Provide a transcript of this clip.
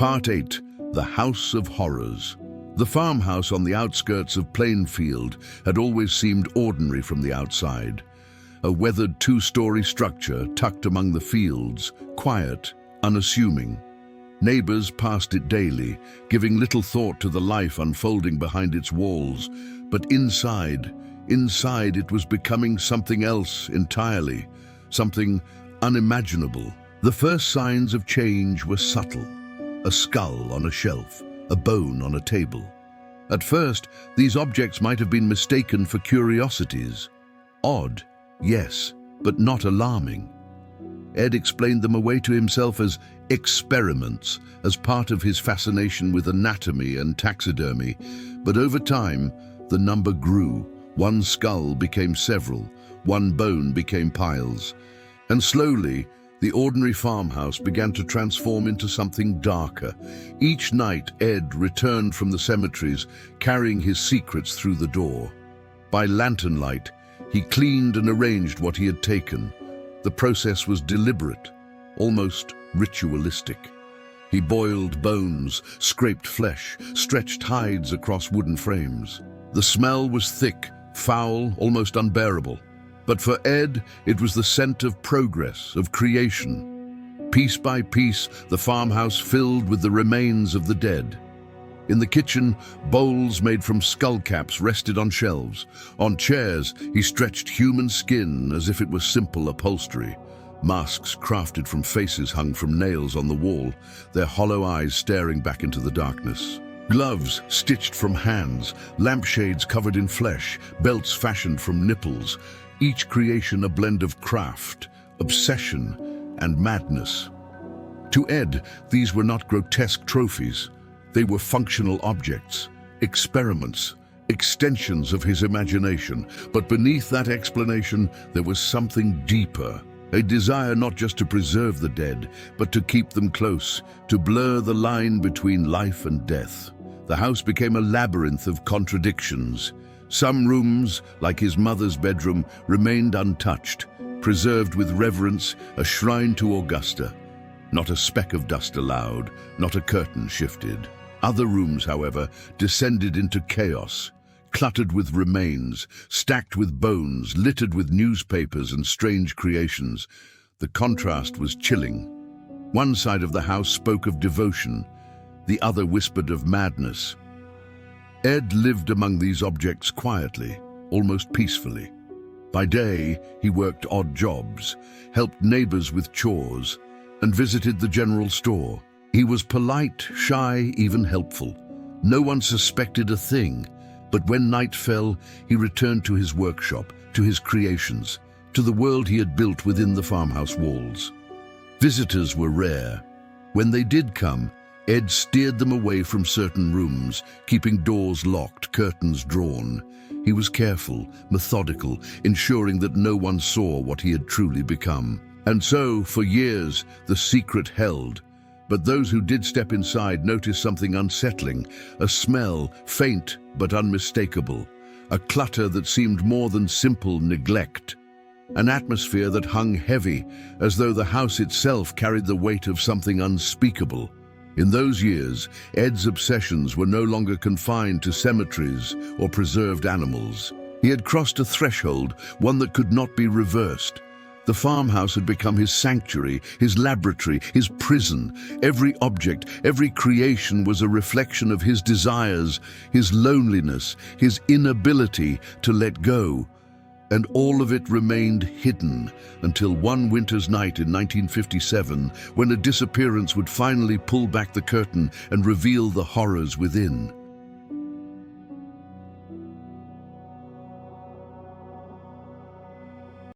Part 8. The House of Horrors. The farmhouse on the outskirts of Plainfield had always seemed ordinary from the outside. A weathered two-story structure tucked among the fields, quiet, unassuming. Neighbors passed it daily, giving little thought to the life unfolding behind its walls. But inside it was becoming something else entirely, something unimaginable. The first signs of change were subtle. A skull on a shelf, a bone on a table. At first, these objects might have been mistaken for curiosities. Odd, yes, but not alarming. Ed explained them away to himself as experiments, as part of his fascination with anatomy and taxidermy. But over time, the number grew. One skull became several, one bone became piles. And slowly, the ordinary farmhouse began to transform into something darker. Each night, Ed returned from the cemeteries, carrying his secrets through the door. By lantern light, he cleaned and arranged what he had taken. The process was deliberate, almost ritualistic. He boiled bones, scraped flesh, stretched hides across wooden frames. The smell was thick, foul, almost unbearable. But for Ed, it was the scent of progress, of creation. Piece by piece, the farmhouse filled with the remains of the dead. In the kitchen, bowls made from skull caps rested on shelves. On chairs, he stretched human skin as if it was simple upholstery. Masks crafted from faces hung from nails on the wall, their hollow eyes staring back into the darkness. Gloves stitched from hands, lampshades covered in flesh, belts fashioned from nipples. Each creation a blend of craft, obsession, and madness. To Ed, these were not grotesque trophies. They were functional objects, experiments, extensions of his imagination. But beneath that explanation, there was something deeper. A desire not just to preserve the dead, but to keep them close, to blur the line between life and death. The house became a labyrinth of contradictions. Some rooms, like his mother's bedroom, remained untouched, preserved with reverence, a shrine to Augusta. Not a speck of dust allowed, not a curtain shifted. Other rooms, however, descended into chaos, cluttered with remains, stacked with bones, littered with newspapers and strange creations. The contrast was chilling. One side of the house spoke of devotion, the other whispered of madness. Ed lived among these objects quietly, almost peacefully. By day, he worked odd jobs, helped neighbors with chores, and visited the general store. He was polite, shy, even helpful. No one suspected a thing, but when night fell, he returned to his workshop, to his creations, to the world he had built within the farmhouse walls. Visitors were rare. When they did come, Ed steered them away from certain rooms, keeping doors locked, curtains drawn. He was careful, methodical, ensuring that no one saw what he had truly become. And so, for years, the secret held. But those who did step inside noticed something unsettling, a smell, faint but unmistakable, a clutter that seemed more than simple neglect, an atmosphere that hung heavy, as though the house itself carried the weight of something unspeakable. In those years, Ed's obsessions were no longer confined to cemeteries or preserved animals. He had crossed a threshold, one that could not be reversed. The farmhouse had become his sanctuary, his laboratory, his prison. Every object, every creation was a reflection of his desires, his loneliness, his inability to let go. And all of it remained hidden until one winter's night in 1957, when a disappearance would finally pull back the curtain and reveal the horrors within.